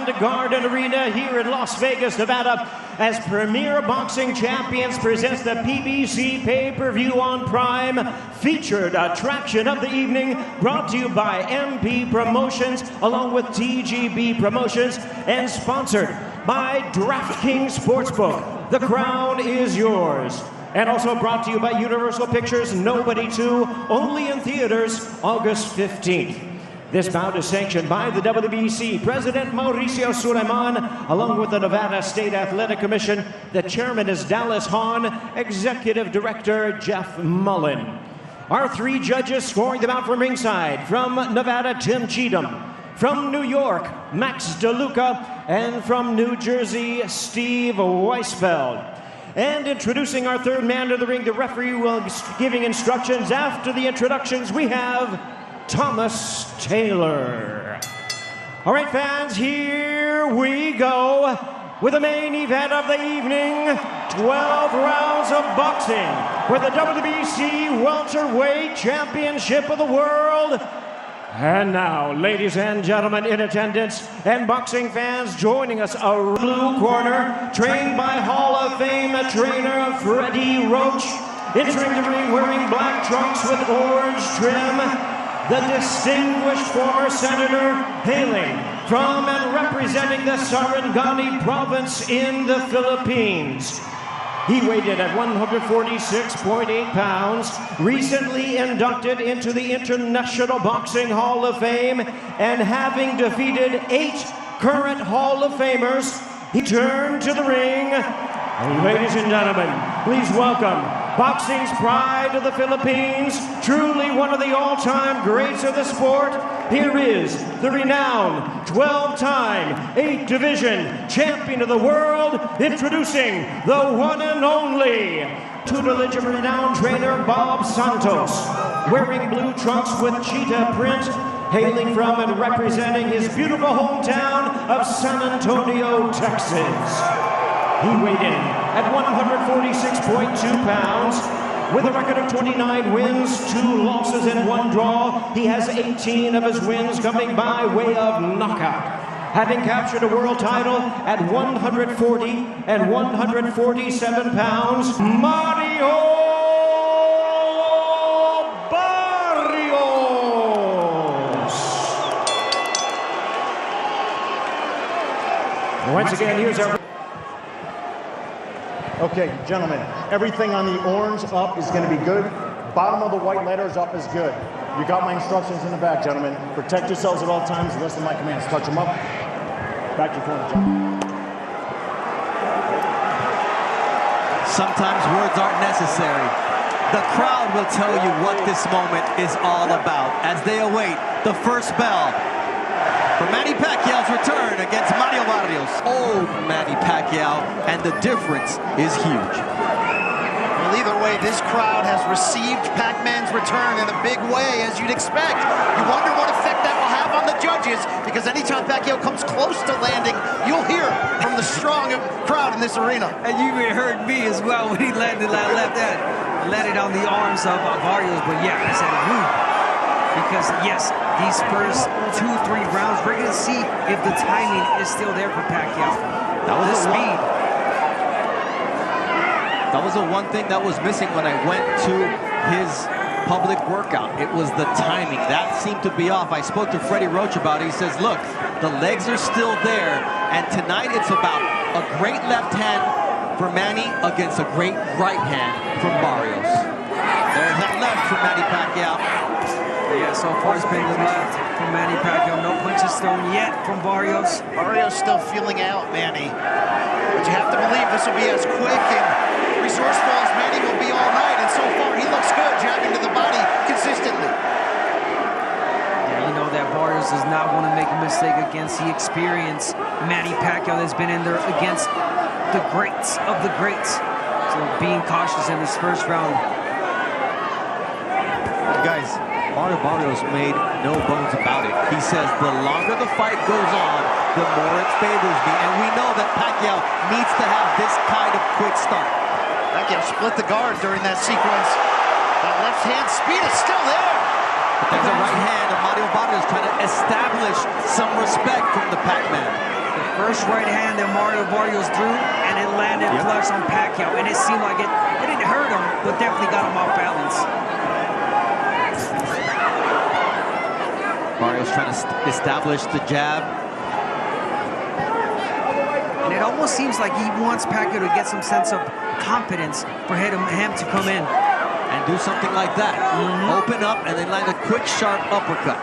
from the Garden Arena here in Las Vegas, Nevada, as Premier Boxing Champions presents the PBC pay-per-view on Prime, featured attraction of the evening, brought to you by MP Promotions, along with TGB Promotions, and sponsored by DraftKings Sportsbook. The crown is yours. And also brought to you by Universal Pictures, Nobody 2, only in theaters August 15th. This bout is sanctioned by the WBC President Mauricio Suleiman, along with the Nevada State Athletic Commission. The chairman is Dallas Hahn, Executive Director Jeff Mullen. Our three judges scoring the bout from ringside: from Nevada, Tim Cheatham; from New York, Max DeLuca; and from New Jersey, Steve Weisfeld. And introducing our third man to the ring, the referee will be giving instructions. After the introductions, we have Thomas Taylor. All right, fans, here we go with the main event of the evening. 12 rounds of boxing for the WBC Welterweight Championship of the World. And now, ladies and gentlemen in attendance and boxing fans joining us, a blue corner, trained by Hall of Fame trainer Freddie Roach. Entering the ring wearing black trunks with orange trim, the distinguished former senator hailing from and representing the Sarangani province in the Philippines. He weighed in at 146.8 pounds, recently inducted into the International Boxing Hall of Fame, and having defeated 8 current Hall of Famers, he turned to the ring. Ladies and gentlemen, please welcome boxing's pride of the Philippines, truly one of the all-time greats of the sport. Here is the renowned 12-time 8-division champion of the world, introducing the one and only tutelage of renowned trainer Bob Santos, wearing blue trunks with cheetah print, hailing from and representing his beautiful hometown of San Antonio, Texas. He weighed in at 146.2 pounds. With a record of 29 wins, 2 losses, and 1 draw, he has 18 of his wins coming by way of knockout. Having captured a world title at 140 and 147 pounds, Mario Barrios. Once again, here's our... Okay, gentlemen, everything on the orange up is going to be good. Bottom of the white letters up is good. You got my instructions in the back, gentlemen. Protect yourselves at all times. Listen to my commands. Touch them up. Back to your corner, gentlemen. Sometimes words aren't necessary. The crowd will tell you what this moment is all about as they await the first bell for Manny Pacquiao's return against Mario Barrios. Old Manny Pacquiao, and the difference is huge. Well, either way, this crowd has received Pac-Man's return in a big way, as you'd expect. You wonder what effect that will have on the judges, because anytime Pacquiao comes close to landing, you'll hear from the strong crowd in this arena. And you even heard me as well when he landed that left hand. Landed on the arms of Barrios, but yeah, I said, because yes, these first 2-3 rounds, we're going to see if the timing is still there for Pacquiao. That was the speed. That was the one thing that was missing when I went to his public workout. It was the timing. That seemed to be off. I spoke to Freddie Roach about it. He says, look, the legs are still there, and tonight it's about a great left hand for Manny against a great right hand from Barrios. There's that left for Manny Pacquiao. Yeah, so far it's been the left from Manny Pacquiao. No punches thrown yet from Barrios. Barrios still feeling out Manny. But you have to believe this will be as quick and resourceful as Manny will be all night. And so far he looks good, jabbing to the body consistently. Yeah, you know that Barrios does not want to make a mistake against the experienced Manny Pacquiao that's been in there against the greats of the greats. So being cautious in this first round. Guys, Mario Barrios made no bones about it. He says the longer the fight goes on, the more it favors me. And we know that Pacquiao needs to have this kind of quick start. Pacquiao split the guard during that sequence. That left hand speed is still there. But there's a right hand of Mario Barrios trying to establish some respect from the Pac-Man. first right hand that Barrios threw, and it landed flush on Pacquiao, and it seemed like it didn't hurt him, but definitely got him off balance. Barrios trying to establish the jab. And it almost seems like he wants Pacquiao to get some sense of confidence for him to come in. And do something like that. Open up and then land a quick, sharp uppercut.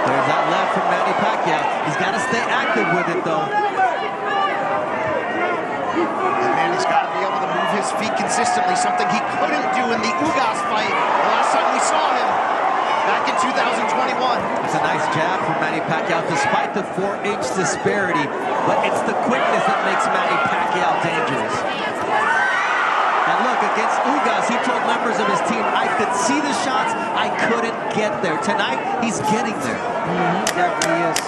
There's that left from Manny Pacquiao. He's got to stay active with it, though. And Manny's got to be able to move his feet consistently, something he couldn't do in the Ugas fight the last time we saw him back in 2021. It's a nice jab from Manny Pacquiao, despite the 4-inch disparity. But it's the quickness that makes Manny Pacquiao dangerous. And look, against Ugas, he told members of his team, I could see the shots, I couldn't get there. Tonight, he's getting there. Definitely is.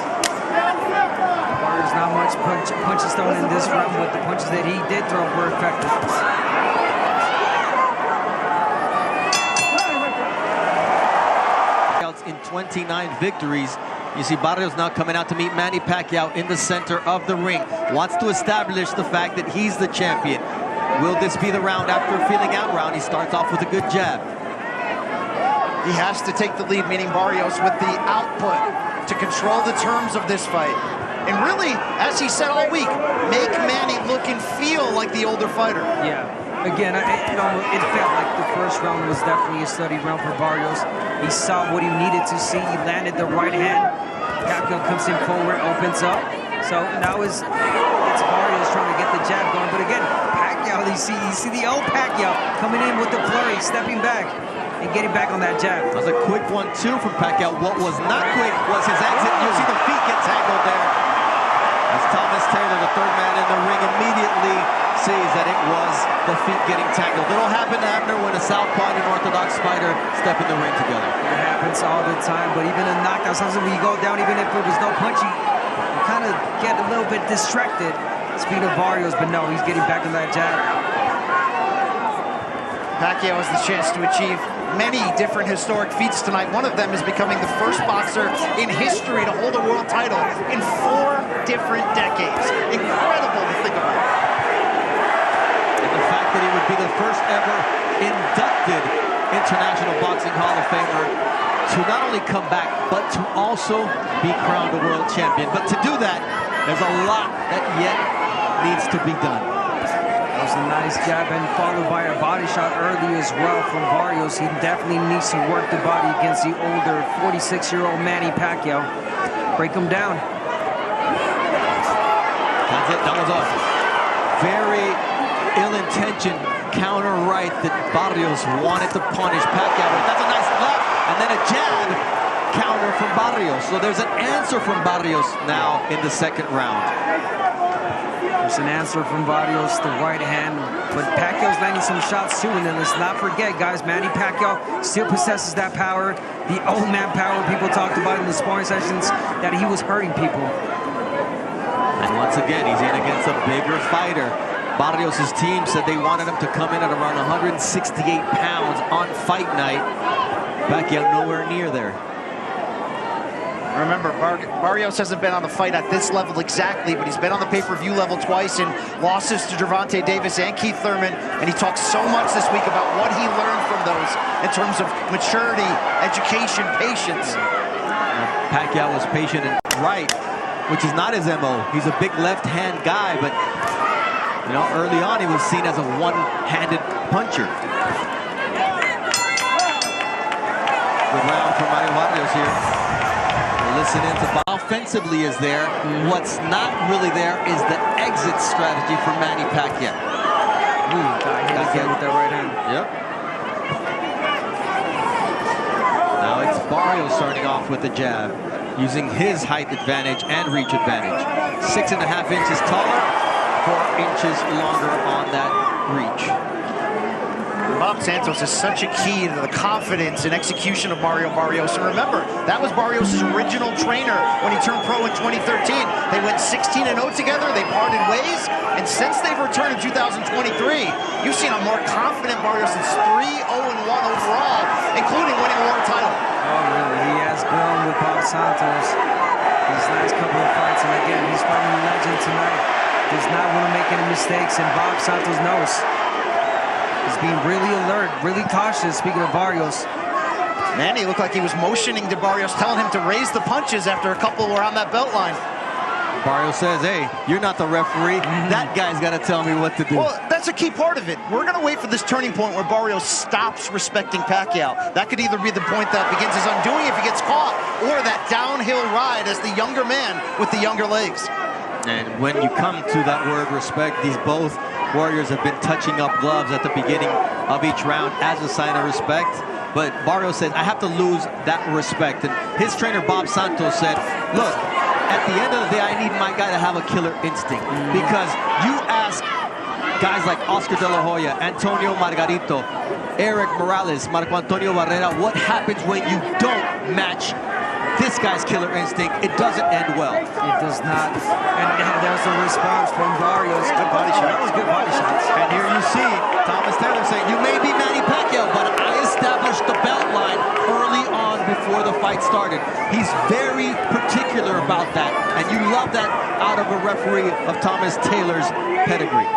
There's not much punches thrown in this round, but the punches that he did throw were effective. In 29 victories. You see Barrios now coming out to meet Manny Pacquiao in the center of the ring. Wants to establish the fact that he's the champion. Will this be the round after a feeling out round? He starts off with a good jab. He has to take the lead, meaning Barrios, with the output to control the terms of this fight. And really, as he said all week, make Manny look and feel like the older fighter. Yeah. Again, it felt like the first round was definitely a study round for Barrios. He saw what he needed to see. He landed the right hand. Pacquiao comes in forward, opens up. So now it's Barrios trying to get the jab going. But again, Pacquiao, you see the old Pacquiao coming in with the flurry, stepping back and getting back on that jab. That was a quick 1-2 from Pacquiao. What was not quick was his exit. You see the feet get tangled there. As Thomas Taylor, the third man in the ring, immediately sees that it was the feet getting tangled. It'll happen to Abner when a southpaw and an orthodox fighter step in the ring together. It happens all the time, but even in knockouts, sometimes when you go down, even if it was no punch, you kind of get a little bit distracted. Speed of Barrios, but no, he's getting back on that jab. Pacquiao has the chance to achieve many different historic feats tonight. One of them is becoming the first boxer in history to hold a world title in 4 different decades. Incredible to think about. And the fact that he would be the first ever inducted International Boxing Hall of Famer to not only come back, but to also be crowned a world champion. But to do that, there's a lot that yet needs to be done. That was a nice jab and followed by a body shot early as well from Barrios. He definitely needs to work the body against the older 46-year-old Manny Pacquiao. Break him down. That's it. That was a very ill-intentioned counter right that Barrios wanted to punish Pacquiao with. That's a nice left, and then a jab counter from Barrios. So there's an answer from Barrios now in the second round. There's an answer from Barrios, the right hand, but Pacquiao's landing some shots too, and then let's not forget, guys, Manny Pacquiao still possesses that power, the old man power people talked about in the sparring sessions, that he was hurting people. And once again, he's in against a bigger fighter. Barrios' team said they wanted him to come in at around 168 pounds on fight night. Pacquiao nowhere near there. Remember, Barrios hasn't been on the fight at this level exactly, but he's been on the pay-per-view level twice in losses to Gervonta Davis and Keith Thurman, and he talked so much this week about what he learned from those in terms of maturity, education, patience. Pacquiao was patient and right, which is not his MO. He's a big left-hand guy, but you know, early on he was seen as a one-handed puncher. Good round for Manny Barrios here. Listen into offensively is there. What's not really there is the exit strategy for Manny Pacquiao. Got hit with that right hand. Yep. Now it's Barrios starting off with the jab, using his height advantage and reach advantage. 6.5 inches taller, 4 inches longer on that reach. Bob Santos is such a key to the confidence and execution of Mario Barrios. And remember, that was Barrios' original trainer when he turned pro in 2013. They went 16-0 together, they parted ways, and since they've returned in 2023, you've seen a more confident Barrios that's 3-0-1 overall, including winning a world title. Oh, really? He has grown with Bob Santos. These last couple of fights And again, he's fighting a legend tonight. Does not want to make any mistakes, and Bob Santos knows. He's being really alert, really cautious, speaking of Barrios. Manny looked like he was motioning to Barrios, telling him to raise the punches after a couple were on that belt line. Barrios says, hey, you're not the referee. That guy's got to tell me what to do. Well, that's a key part of it. We're going to wait for this turning point where Barrios stops respecting Pacquiao. That could either be the point that begins his undoing if he gets caught, or that downhill ride as the younger man with the younger legs. And when you come to that word respect, these both warriors have been touching up gloves at the beginning of each round as a sign of respect. But Barrios said, I have to lose that respect. And his trainer, Bob Santos, said, look, at the end of the day, I need my guy to have a killer instinct. Because you ask guys like Oscar De La Hoya, Antonio Margarito, Eric Morales, Marco Antonio Barrera, what happens when you don't match this guy's killer instinct? It doesn't end well. It does not. And that was the response from Barrios. Good body shot. That was good body shots. And here you see Thomas Taylor saying, you may be Manny Pacquiao, but I established the belt line early on before the fight started. He's very particular about that. And you love that out of a referee of Thomas Taylor's pedigree.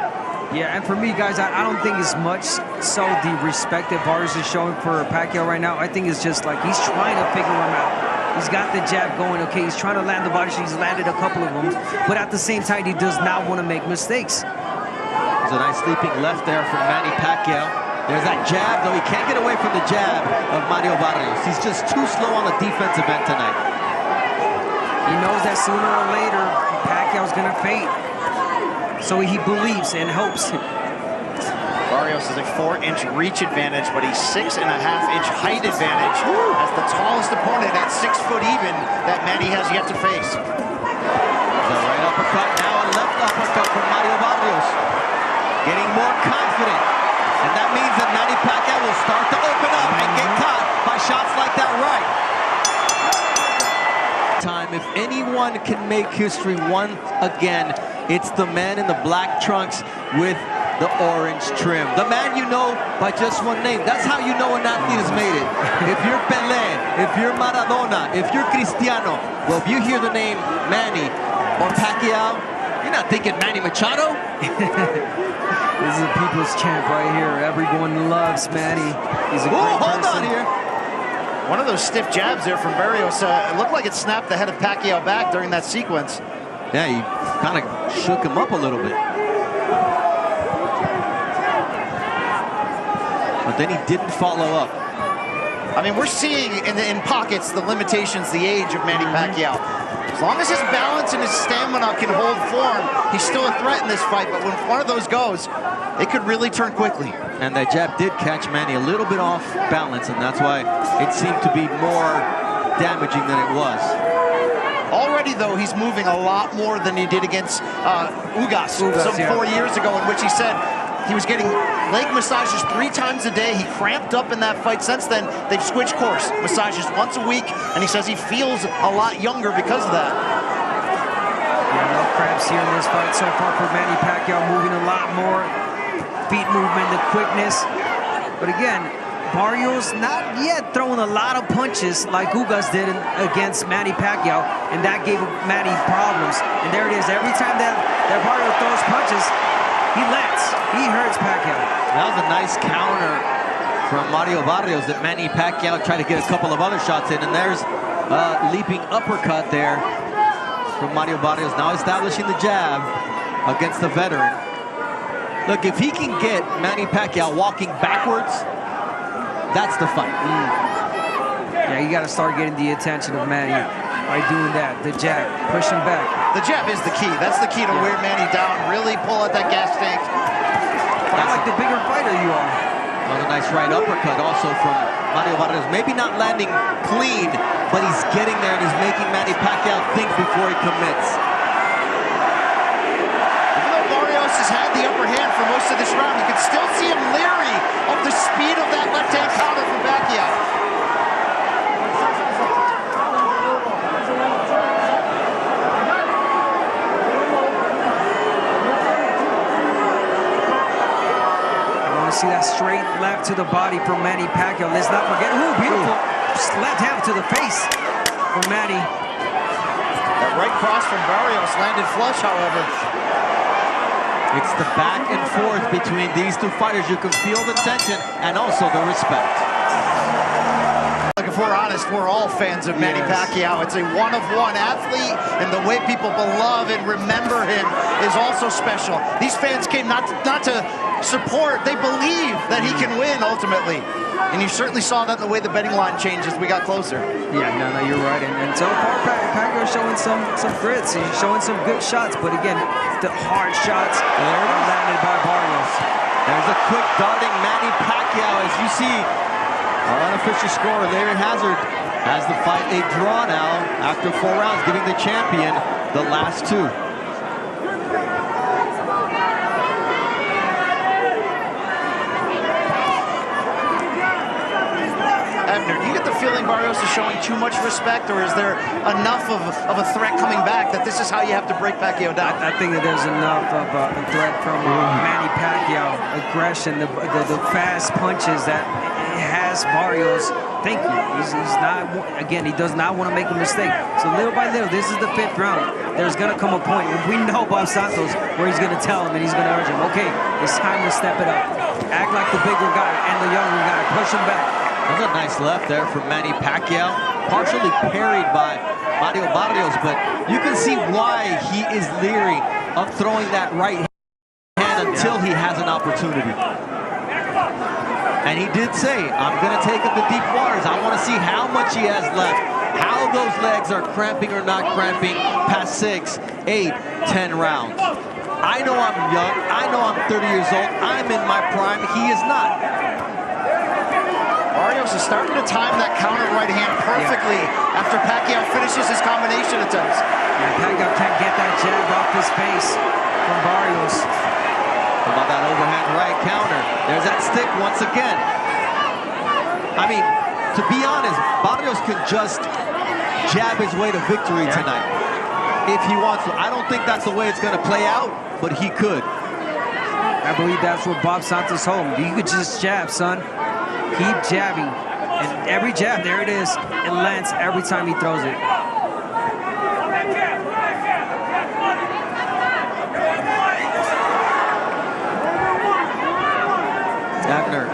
Yeah, and for me, guys, I don't think it's much so the respect that Barrios is showing for Pacquiao right now. I think it's just like he's trying to figure him out. He's got the jab going, okay, he's trying to land the body shot. He's landed a couple of them, but at the same time, he does not want to make mistakes. There's a nice leaping left there from Manny Pacquiao. There's that jab, though he can't get away from the jab of Mario Barrios. He's just too slow on the defensive end tonight. He knows that sooner or later, Pacquiao's going to fade. So he believes and hopes. Barrios has a 4-inch reach advantage, but he's 6.5-inch height advantage as the tallest opponent at 6 foot even that Manny has yet to face. The right uppercut, now a left uppercut from Mario Barrios. Getting more confident. And that means that Manny Pacquiao will start to open up and get caught by shots like that right. If anyone can make history once again, it's the man in the black trunks with the orange trim. The man you know by just one name. That's how you know an athlete has made it. If you're Pelé, if you're Maradona, if you're Cristiano, well, if you hear the name Manny or Pacquiao, you're not thinking Manny Machado. This is a people's champ right here. Everyone loves Manny. He's a great person. Hold on here. One of those stiff jabs there from Barrios. It looked like it snapped the head of Pacquiao back during that sequence. Yeah, he kind of shook him up a little bit. But then he didn't follow up. I mean, we're seeing in pockets the limitations, the age of Manny Pacquiao. As long as his balance and his stamina can hold form, he's still a threat in this fight. But when one of those goes, it could really turn quickly. And that jab did catch Manny a little bit off balance, and that's why it seemed to be more damaging than it was. Already, though, he's moving a lot more than he did against Ugas some 4 years ago, in which he said he was getting leg massages 3 times a day. He cramped up in that fight. Since then, they've switched course. Massages once a week, and he says he feels a lot younger because of that. Yeah, no cramps here in this fight so far for Manny Pacquiao, moving a lot more. Feet movement, the quickness. But again, Barrios not yet throwing a lot of punches like Ugas did against Manny Pacquiao, and that gave Manny problems. And there it is. Every time that Barrios throws punches, he lands. He hurts Pacquiao. That was a nice counter from Mario Barrios that Manny Pacquiao tried to get a couple of other shots in. And there's a leaping uppercut there from Mario Barrios, now establishing the jab against the veteran. Look, if he can get Manny Pacquiao walking backwards, that's the fight. Yeah, you got to start getting the attention of Manny by doing that. The jab, push him back. The jab is the key. That's the key to wear Manny down. Really pull out that gas tank. Fight like the bigger fighter you are. Another nice right uppercut also from Mario Barrios. Maybe not landing clean, but he's getting there and he's making Manny Pacquiao think before he commits. Even though Barrios has had the upper hand for most of this round, you can still see him leery of the speed of that left-hand counter from Pacquiao. See that straight left to the body from Manny Pacquiao. Let's not forget, ooh, beautiful left hand to the face from Manny. That right cross from Barrios landed flush, however. It's the back and forth between these two fighters. You can feel the tension and also the respect. Like, if we're honest, we're all fans of Manny Pacquiao. It's a one-of-one athlete, and the way people love and remember him is also special. These fans came not to support, they believe that he can win ultimately. And you certainly saw that in the way the betting line changed as we got closer. Yeah, no, you're right. And so far, Pacquiao's showing some grits. He's showing some good shots, but again, the hard shots are landed by Barrios. There's a quick darting Manny Pacquiao. As you see, our unofficial score, Larry Hazard has the fight a draw now after 4 rounds, giving the champion the last 2. Abner, do you get the feeling Barrios is showing too much respect, or is there enough of a threat coming back that this is how you have to break Pacquiao down? I think that there's enough of a threat from Manny Pacquiao, aggression, the fast punches that has Barrios thinking. He's not, again, he does not want to make a mistake. So little by little, this is the 5th round. There's going to come a point, and we know Bob Santos, where he's going to tell him and he's going to urge him, okay, it's time to step it up. Act like the bigger guy and the younger guy. Push him back. There's a nice left there from Manny Pacquiao, partially parried by Barrios, but you can see why he is leery of throwing that right hand until he has an opportunity. And he did say, I'm going to take him to deep waters. I want to see how much he has left, how those legs are cramping or not cramping past 6, 8, 10 rounds. I know I'm young. I know I'm 30 years old. I'm in my prime. He is not. Barrios is starting to time that counter right hand perfectly after Pacquiao finishes his combination attempts. Yeah, Pacquiao can't get that jab off his face from Barrios. How about that overhand right counter? There's that stick once again. I mean, to be honest, Barrios can just jab his way to victory tonight if he wants to. I don't think that's the way it's going to play out, but he could. I believe that's what Bob Santos told him. You could just jab, son. Keep jabbing. And every jab, there it is. It lands every time he throws it. Abner,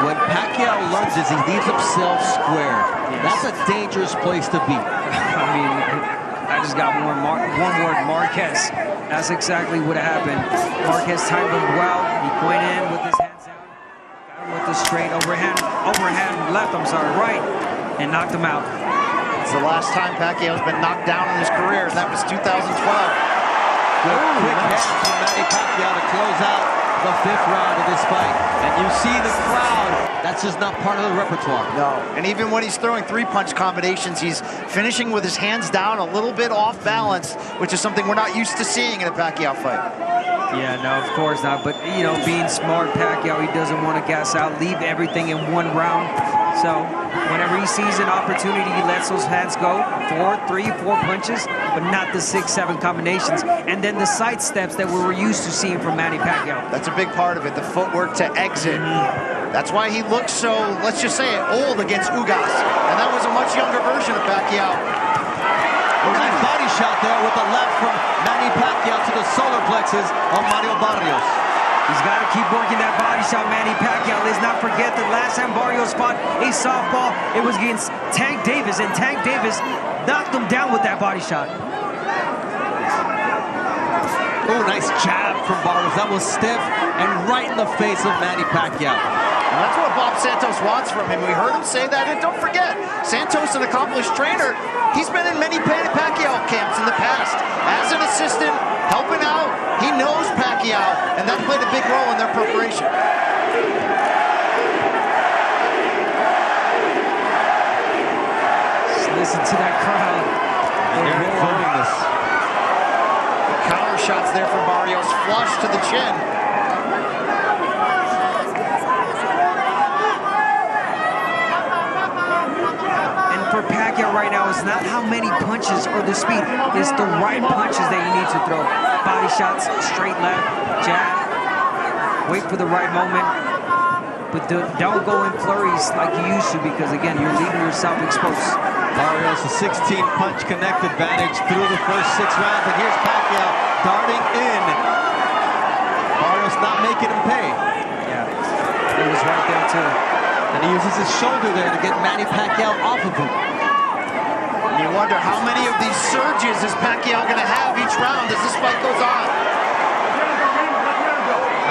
when Pacquiao lunges, he leaves himself square. That's a dangerous place to be. I mean, I just got one word, Marquez. That's exactly what happened. Marquez timed him well. He went in with his hands down, got him with the straight overhand left, right, and knocked him out. It's the last time Pacquiao's been knocked down in his career, and that was 2012. Good quick hands from Manny Pacquiao to close out the 5th round of this fight. And you see the crowd, that's just not part of the repertoire. No, and even when he's throwing 3-punch combinations, he's finishing with his hands down, a little bit off balance, which is something we're not used to seeing in a Pacquiao fight. Yeah, no, of course not. But, you know, being smart, Pacquiao, he doesn't want to gas out, leave everything in one round. So whenever he sees an opportunity, he lets those hands go. 3, 4 punches, but not the 6, 7 combinations. And then the side steps that we were used to seeing from Manny Pacquiao. That's a big part of it, the footwork to exit. That's why he looks so, let's just say it, old against Ugas. And that was a much younger version of Pacquiao. Nice body shot there with the left from Manny Pacquiao to the solar plexus of Barrios. He's got to keep working that body shot, Manny Pacquiao. Let's not forget that last time Barrios fought a softball, it was against Tank Davis, and Tank Davis knocked him down with that body shot. Oh, nice jab from Barrios. That was stiff and right in the face of Manny Pacquiao. And that's what Bob Santos wants from him. We heard him say that, and don't forget, Santos, an accomplished trainer, he's been in many Pacquiao camps in the past as an assistant, helping out. He knows Pacquiao, and that played a big role in their preparation. Just listen to that crowd. They're enjoying this. Counter shots there from Barrios, flush to the chin. For Pacquiao right now, it's not how many punches or the speed, it's the right punches that you need to throw. Body shots, straight left, jab, wait for the right moment, but don't go in flurries like you used to, because again, you're leaving yourself exposed. Barrios, a 16-punch connect advantage through the first 6 rounds, and here's Pacquiao darting in. Barrios not making him pay. Yeah, he was right there too. And he uses his shoulder there to get Manny Pacquiao off of him. And you wonder how many of these surges is Pacquiao going to have each round as this fight goes on.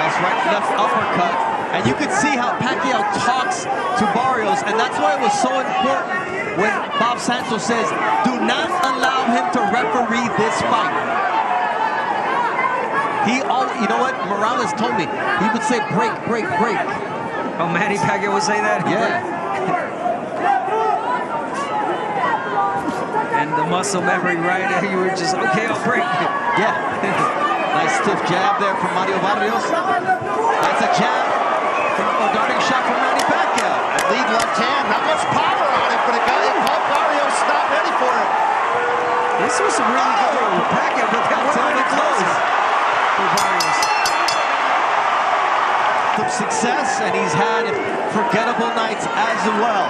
Nice right left uppercut. And you could see how Pacquiao talks to Barrios, and that's why it was so important when Bob Santos says, do not allow him to referee this fight. You know what? Morales told me, he would say break, break, break. Oh, Manny Pacquiao would say that? Yeah. And the muscle memory right there, you were just, okay, I'll break. Yeah. Nice stiff jab there from Mario Barrios. That's a jab. A darting shot from Manny Pacquiao. Lead left hand, not much power on it, but it caught Barrios not ready for it. This was a really good one with Pacquiao, but that was really close for Barrios. Some success, and he's had forgettable nights as well.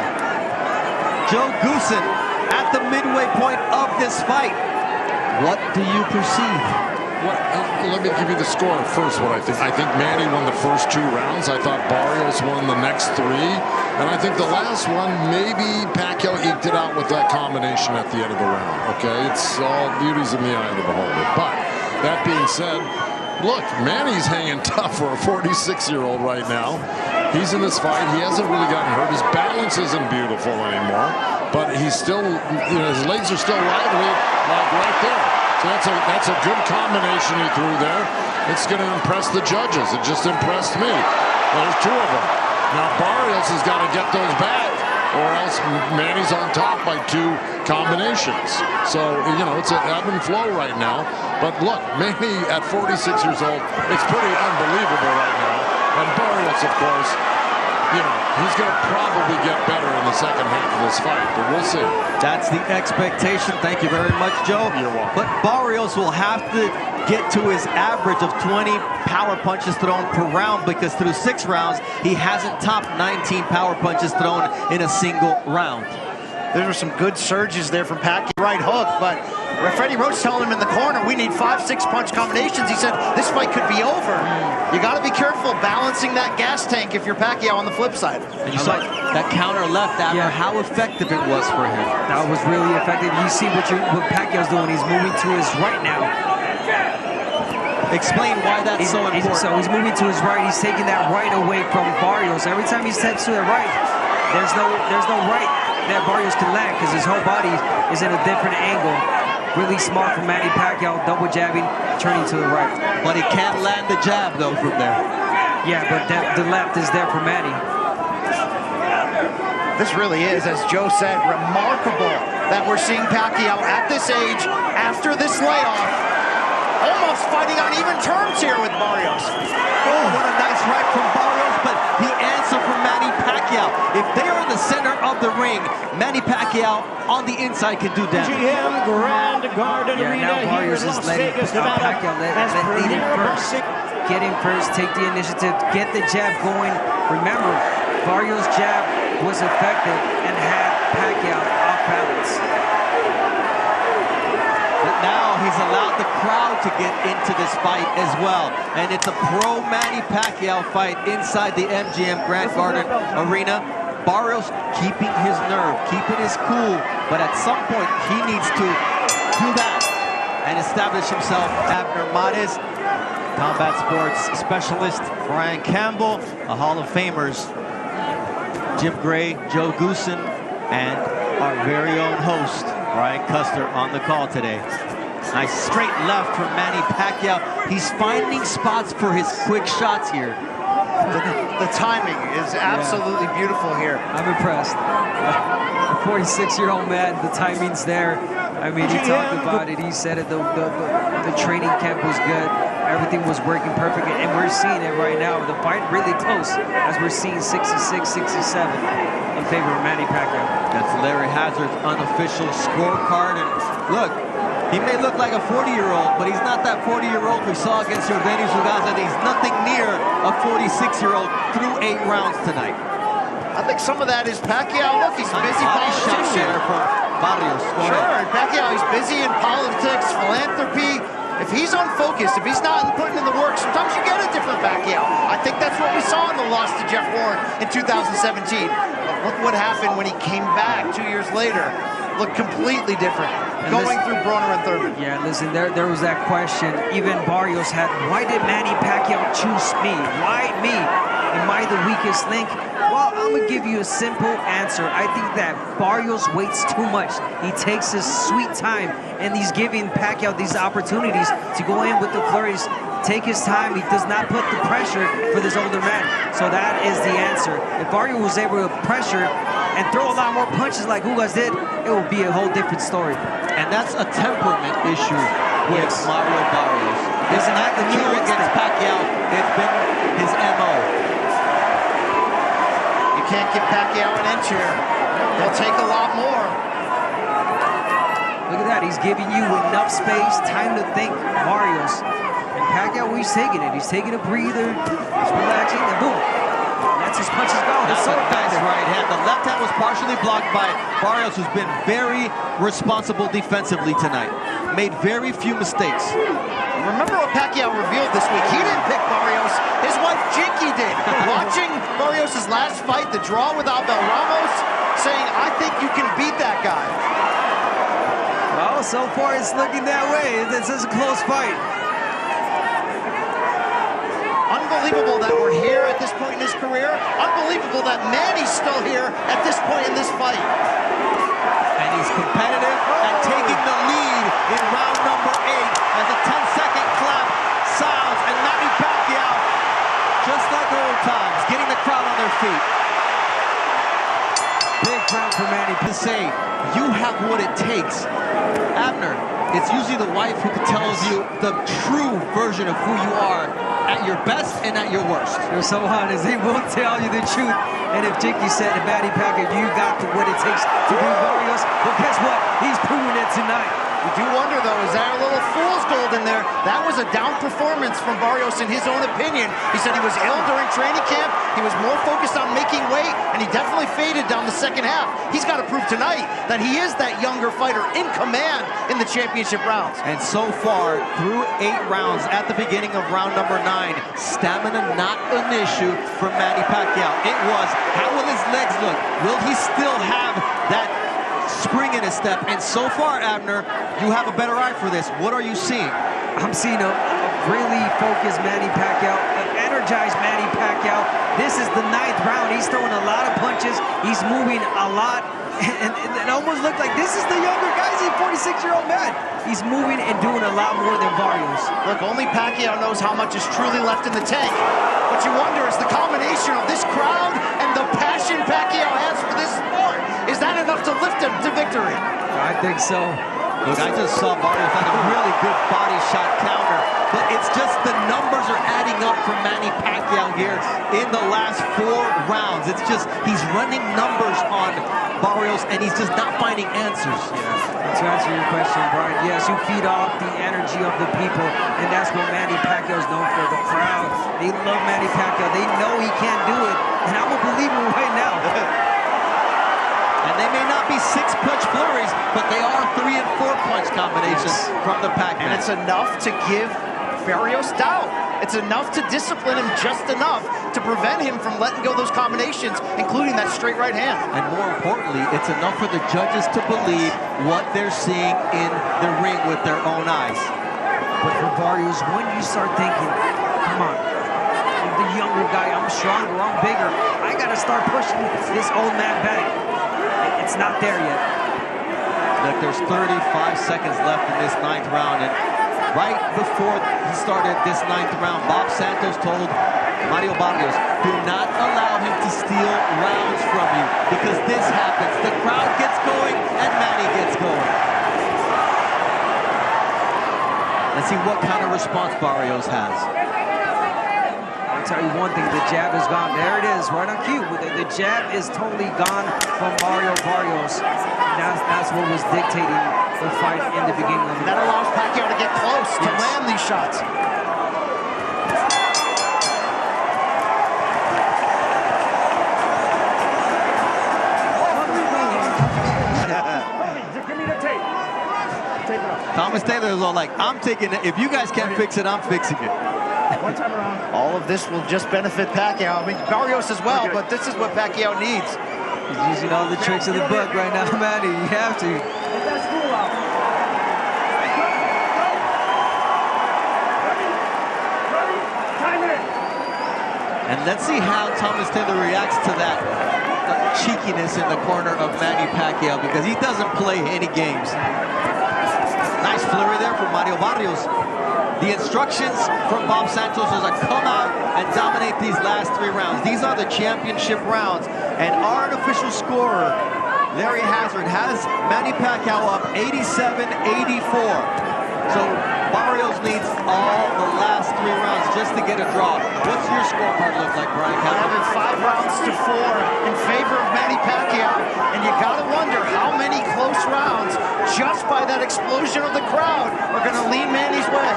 Joe Goosen at the midway point of this fight. What do you perceive? Well, let me give you the score first, what I think. I think Manny won the first 2 rounds. I thought Barrios won the next 3. And I think the last one, maybe Pacquiao eked it out with that combination at the end of the round. Okay, it's all beauties in the eye of the beholder. But that being said, look, Manny's hanging tough for a 46-year-old right now. He's in this fight. He hasn't really gotten hurt. His balance isn't beautiful anymore. But he's still, his legs are still lively, like right there. So that's a good combination he threw there. It's going to impress the judges. It just impressed me. There's 2 of them. Now Barrios has got to get those back, or else Manny's on top by 2 combinations. So, it's an ebb and flow right now. But look, Manny at 46 years old, it's pretty unbelievable right now. And Barrios, of course, he's going to probably get better in the second half of this fight, but we'll see. That's the expectation. Thank you very much, Joe. You're welcome. But Barrios will have to get to his average of 20 power punches thrown per round, because through 6 rounds, he hasn't topped 19 power punches thrown in a single round. There were some good surges there from Pacquiao. Right hook, but Freddie Roach telling him in the corner, we need 5-6 punch combinations. He said, this fight could be over. You got to be careful balancing that gas tank if you're Pacquiao on the flip side. And you saw that counter left after, how effective it was for him. That was really effective. You see what Pacquiao's doing. He's moving to his right now. Explain why that's so important. So he's moving to his right. He's taking that right away from Barrios. Every time he steps to the right, there's no right that Barrios can land, because his whole body is in a different angle. Really smart from Manny Pacquiao, double jabbing, turning to the right. But he can't land the jab, though, from there. Yeah, but the left is there for Manny. This really is, as Joe said, remarkable that we're seeing Pacquiao at this age, after this layoff, almost fighting on even terms here with Barrios. Oh, what a nice right from Barrios, but the answer from Manny Pacquiao. If they are in the center of the ring, Manny Pacquiao on the inside can do damage. GM Grand Garden Arena now Barrios here in is Las letting Vegas, Nevada, Pacquiao lead him first. Get him first, take the initiative, get the jab going. Remember, Barrios' jab was effective and had Pacquiao off balance. But now he's allowed the crowd to get into this fight as well. And it's a pro-Manny Pacquiao fight inside the MGM Grand Garden Arena. Barrios keeping his nerve, keeping his cool, but at some point he needs to do that and establish himself. Abner Mares, combat sports specialist Brian Campbell, the Hall of Famers Jim Gray, Joe Goosen, and our very own host Brian Custer on the call today. Nice straight left from Manny Pacquiao. He's finding spots for his quick shots here. The timing is absolutely beautiful here. I'm impressed. A 46-year-old man, the timing's there. I mean, he talked about it. He said it. The training camp was good. Everything was working perfectly, and we're seeing it right now. The fight really close, as we're seeing 66-67 in favor of Manny Pacquiao. That's Larry Hazard's unofficial scorecard. And look, he may look like a 40-year-old, but he's not that 40-year-old we saw against Yordenis Ugaza. He's nothing near a 46-year-old through 8 rounds tonight. I think some of that is Pacquiao. Look, he's busy body shot politician. there from Barrios, go Sure, ahead. and Pacquiao, he's busy in politics, philanthropy. If he's unfocused, if he's not putting in the work, sometimes you get a different Pacquiao. I think that's what we saw in the loss to Jeff Ward in 2017. But look what happened when he came back 2 years later. Looked completely different. And Going through Broner and Thurman. Yeah, listen, there was that question. Even Barrios had, why did Manny Pacquiao choose me? Why me? Am I the weakest link? Well, I'm going to give you a simple answer. I think that Barrios waits too much. He takes his sweet time, and he's giving Pacquiao these opportunities to go in with the flurries, take his time. He does not put the pressure for this older man. So that is the answer. If Barrios was able to pressure and throw a lot more punches like Ugas did, it would be a whole different story. And that's a temperament issue with Mario Barrios. His attitude against Pacquiao, it's been his MO. You can't give Pacquiao an inch here. He'll take a lot more. Look at that, he's giving you enough space, time to think, Barrios. And Pacquiao, he's taking it. He's taking a breather, he's relaxing, and boom. That's his punches go. That's a nice right hand. The left hand was partially blocked by Barrios, who's been very responsible defensively tonight. Made very few mistakes. Remember what Pacquiao revealed this week? He didn't pick Barrios. His wife Jinky did. Watching Barrios' last fight, the draw with Abel Ramos, saying, I think you can beat that guy. Well, so far it's looking that way. This is a close fight. Unbelievable that we're here at this point in his career. Unbelievable that Manny's still here at this point in this fight. And he's competitive and taking the lead in round number 8 as a 10-second clap sounds, and Manny Pacquiao, just like old times, getting the crowd on their feet. Big crowd for Manny. To say, you have what it takes. Abner, it's usually the wife who tells you the true version of who you are at your best and at your worst. You're so honest. He will tell you the truth. And if Jinky said to Manny Pacquiao, you got what it takes to beat Barrios, well, guess what? He's proving it tonight. You do wonder, though, is there a little fool's gold in there? That was a down performance from Barrios in his own opinion. He said he was ill during training camp. He was more focused on making weight, and he definitely faded down the second half. He's got to prove tonight that he is that younger fighter in command in the championship rounds. And so far, through 8 rounds, at the beginning of round number 9, stamina not an issue for Manny Pacquiao. It was, how will his legs look? Will he still have that spring in his step? And so far, Abner, you have a better eye for this. What are you seeing? I'm seeing a really focused Manny Pacquiao, an energized Manny Pacquiao. This is the 9th round. He's throwing a lot of punches. He's moving a lot. And it almost looked like this is the younger guy. He's a 46-year-old man. He's moving and doing a lot more than Barrios. Look, only Pacquiao knows how much is truly left in the tank. What you wonder is the combination of this crowd and the passion Pacquiao has for this sport. Is that enough to lift him to victory? I think so. Look, I just saw Barrios had a really good body shot counter, but it's just the numbers are adding up for Manny Pacquiao here in the last 4 rounds. It's just he's running numbers on Barrios, and he's just not finding answers. To answer your question, Brian, yes, you feed off the energy of the people, and that's what Manny Pacquiao is known for. The crowd, they love Manny Pacquiao. They know he can't do it, and I'm a believer right now. And they may not be 6-punch flurries, but they are 3- and 4-punch combinations from the Pac-Man. And it's enough to give Barrios doubt. It's enough to discipline him just enough to prevent him from letting go those combinations, including that straight right hand. And more importantly, it's enough for the judges to believe what they're seeing in the ring with their own eyes. But for Barrios, when you start thinking, come on, I'm the younger guy, I'm stronger, I'm bigger, I gotta start pushing this old man back. It's not there yet. Look, there's 35 seconds left in this 9th round, and right before he started this 9th round, Bob Santos told Mario Barrios, do not allow him to steal rounds from you, because this happens. The crowd gets going, and Manny gets going. Let's see what kind of response Barrios has. I'll tell you one thing, the jab is gone. There it is, right on cue. The jab is totally gone from Mario Barrios. That's what was dictating the fight in the beginning of the That allows Pacquiao to get close to land these shots. Thomas Taylor is all like, I'm taking it. If you guys can't fix it, I'm fixing it. One time around. All of this will just benefit Pacquiao. I mean, Barrios as well, but this is what Pacquiao needs. He's using all the tricks of the book right now, Manny. You have to. And let's see how Thomas Taylor reacts to that cheekiness in the corner of Manny Pacquiao, because he doesn't play any games. Nice flurry there from Mario Barrios. The instructions from Bob Santos are to come out and dominate these last 3 rounds. These are the championship rounds. And our unofficial scorer, Larry Hazard, has Manny Pacquiao up 87-84. So Barrios needs all the last 3 rounds just to get a draw. What's your scorecard look like, Brian? I have it 5 rounds to 4 in favor of Manny Pacquiao. And you gotta wonder how many close rounds, just by that explosion of the crowd, are gonna lean Manny's way.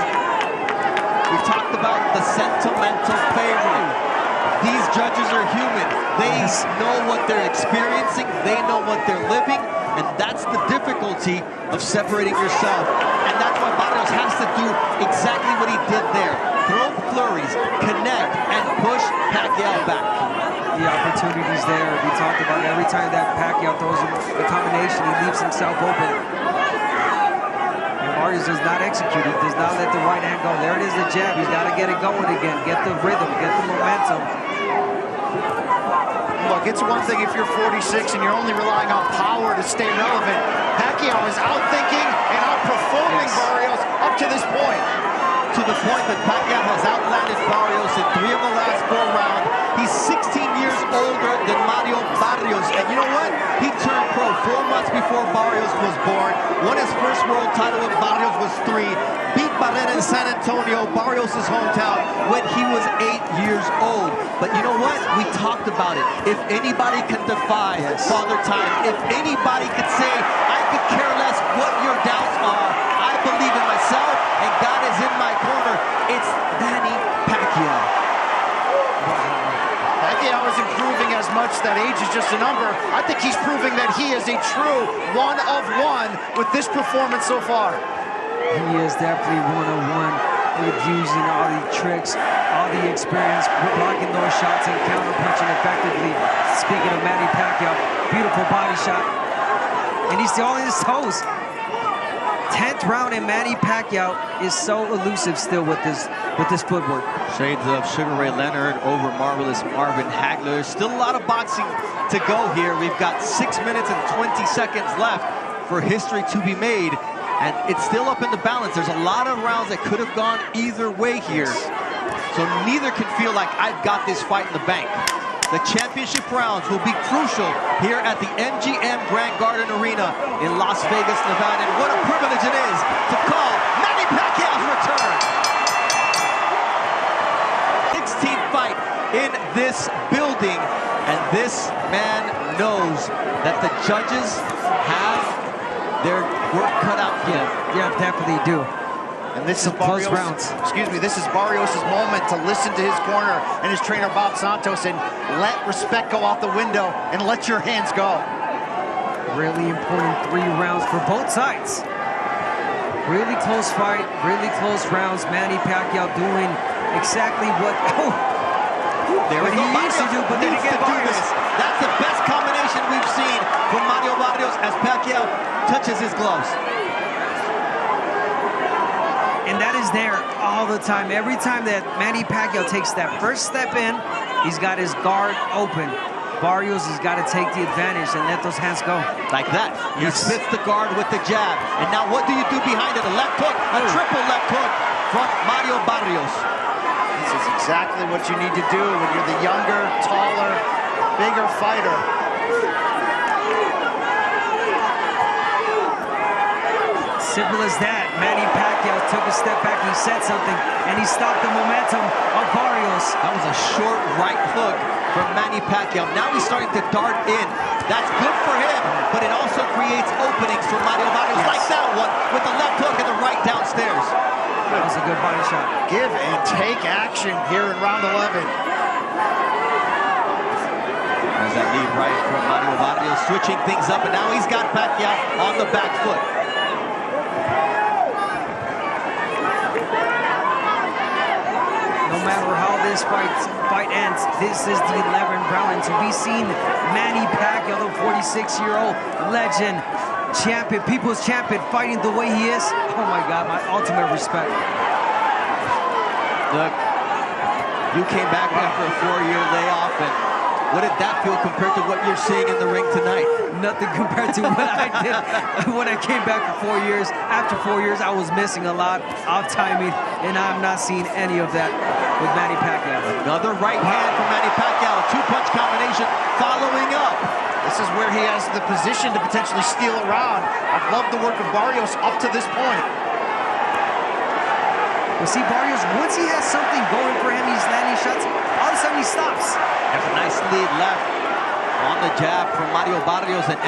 We've talked about the sentimental favorite. These judges are human. They know what they're experiencing. They know what they're living. And that's the difficulty of separating yourself. And that's why Barrios has to do exactly what he did there. Throw flurries, connect, and push Pacquiao back. The opportunity's there. We talked about every time that Pacquiao throws him the combination, he leaves himself open. And Barrios does not execute. He does not let the right hand go. There it is, the jab. He's got to get it going again. Get the rhythm, get the momentum. Look, it's one thing if you're 46 and you're only relying on power to stay relevant. Pacquiao is outthinking and outperforming Barrios up to this point. To the point that Pacquiao has outlanded Barrios in 3 of the last 4 rounds. He's 16 years older than Mario Barrios. And you know what? He turned pro 4 months before Barrios was born. Won his first world title when Barrios was 3. Beat Barrera in San Antonio, Barrios' hometown, when he was 8 years old. But you know what? We talked about it. If anybody can defy Father Time, if anybody could say, I could care less what your doubts are, I believe in myself, and God is in my corner, it's Manny Pacquiao. Pacquiao is improving as much that age is just a number. I think he's proving that he is a true one-of-one with this performance so far. He is definitely one-on-one with using all the tricks, all the experience, blocking those shots and counter-punching effectively. Speaking of Manny Pacquiao, beautiful body shot. And he's still on his toes. 10th round, and Manny Pacquiao is so elusive still with this footwork. Shades of Sugar Ray Leonard over Marvelous Marvin Hagler. Still a lot of boxing to go here. We've got 6 minutes and 20 seconds left for history to be made. And it's still up in the balance. There's a lot of rounds that could have gone either way here. So neither can feel like I've got this fight in the bank. The championship rounds will be crucial here at the MGM Grand Garden Arena in Las Vegas, Nevada. And what a privilege it is to call Manny Pacquiao's return. 16th fight in this building. And this man knows that the judges have their work cut out for them. Yeah, definitely do. And this is Barrios, this is Barrios' moment to listen to his corner and his trainer Bob Santos and let respect go out the window and let your hands go. Really important 3 rounds for both sides. Really close fight, really close rounds. Manny Pacquiao doing exactly what he needs to do, but then again, Barrios. That's the best combination we've seen from Mario Barrios as Pacquiao touches his gloves. And that is there all the time. Every time that Manny Pacquiao takes that first step in, he's got his guard open. Barrios has got to take the advantage and let those hands go. Like that. He splits the guard with the jab. And now what do you do behind it? A left hook, a triple left hook from Mario Barrios. This is exactly what you need to do when you're the younger, taller, bigger fighter. Simple as that. Manny Pacquiao took a step back, he said something, and he stopped the momentum of Barrios. That was a short right hook from Manny Pacquiao. Now he's starting to dart in. That's good for him, but it also creates openings for Mario Barrios, like that one, with the left hook and the right downstairs. That was a good body shot. Give and take action here in round 11. There's that lead right from Mario Barrios, switching things up, and now he's got Pacquiao on the back foot. matter how this fight ends, this is the 11th round. And to be seen Manny Pacquiao, the 46-year-old legend, champion, people's champion, fighting the way he is, oh my God, my ultimate respect. Look, you came back after a 4-year layoff, and what did that feel compared to what you're seeing in the ring tonight? Nothing compared to what I did when I came back for 4 years. After 4 years, I was missing a lot of timing, and I'm not seeing any of that with Manny Pacquiao. Another right hand from Manny Pacquiao, two-punch combination following up. This is where he has the position to potentially steal a round. I've loved the work of Barrios up to this point. Well, see, Barrios, once he has something going for him, he's landing shots, all of a sudden he stops. There's a nice lead left on the jab from Mario Barrios, and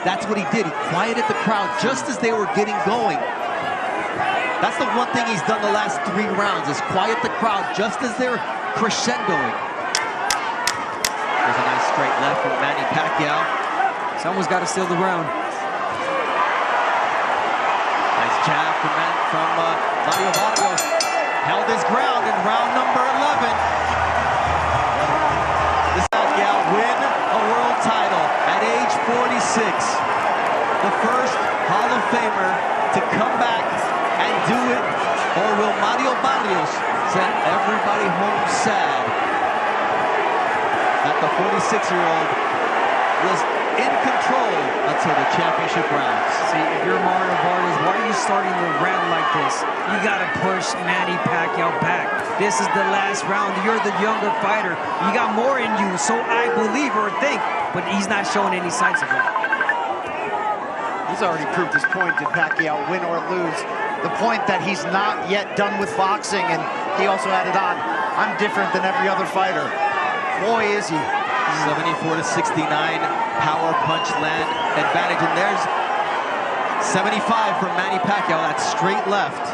that's what he did. He quieted the crowd just as they were getting going. That's the one thing he's done the last 3 rounds, is quiet the crowd just as they're crescendoing. There's a nice straight left from Manny Pacquiao. Someone's got to steal the round. Nice jab from Mario Barrios. Held his ground in round number 11. This Pacquiao win a world title at age 46. The first Hall of Famer to come back and do it, or will Mario Barrios send everybody home sad that the 46-year-old was in control until the championship rounds? See, if you're Mario Barrios, why are you starting the round like this? You gotta push Manny Pacquiao back. This is the last round. You're the younger fighter. You got more in you, so I believe or think, but he's not showing any signs of it. He's already proved his point. Did Pacquiao win or lose? The point that he's not yet done with boxing, and he also added on, I'm different than every other fighter. Boy, is he. 74-69 power punch land advantage, and there's 75 from Manny Pacquiao. That's straight left.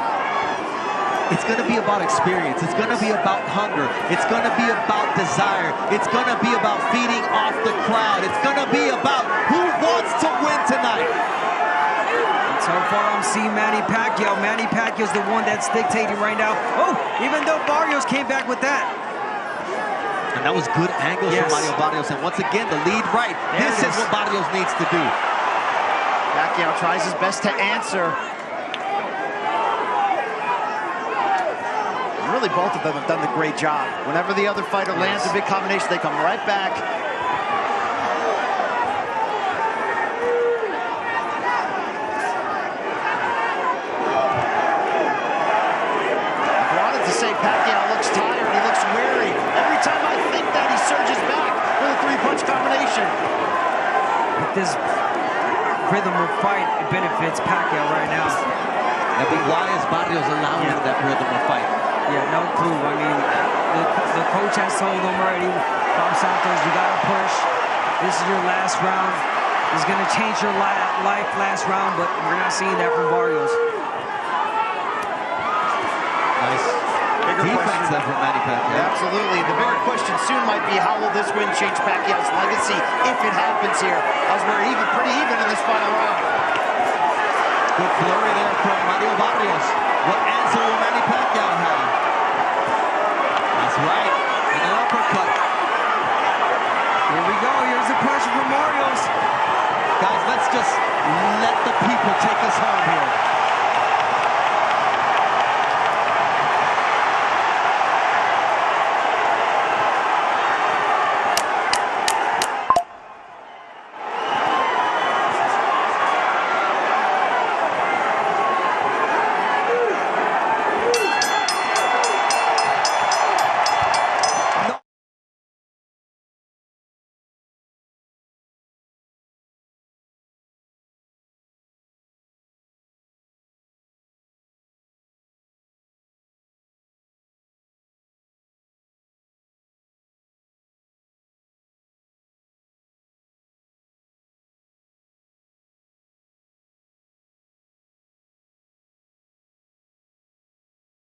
It's going to be about experience. It's going to be about hunger. It's going to be about desire. It's going to be about feeding off the crowd. It's going to be about who wants to win tonight. And so far, I'm seeing Manny Pacquiao. Manny Pacquiao's the one that's dictating right now. Oh, even though Barrios came back with that. And that was good angles from Mario Barrios. And once again, the lead right. This is what Barrios needs to do. Pacquiao tries his best to answer. And really, both of them have done a great job. Whenever the other fighter lands a big combination, they come right back. I wanted to say Pacquiao looks tired. He looks weary. Every time I think that, he surges back with a 3-punch combination. But this rhythm of fight, it benefits Pacquiao right now. Yeah, but why is Barrios allowing that rhythm of fight? Yeah, no clue. I mean, the coach has told him already, Bob Santos, you gotta push. This is your last round. It's gonna change your life last round, but we're not seeing that from Barrios. Nice defense there from Manny Pacquiao. Absolutely. The bigger question soon might be, how will this win change Pacquiao's legacy if it happens here, as we're pretty even in this final round. Good flurry there from Mario Barrios. What answer will Manny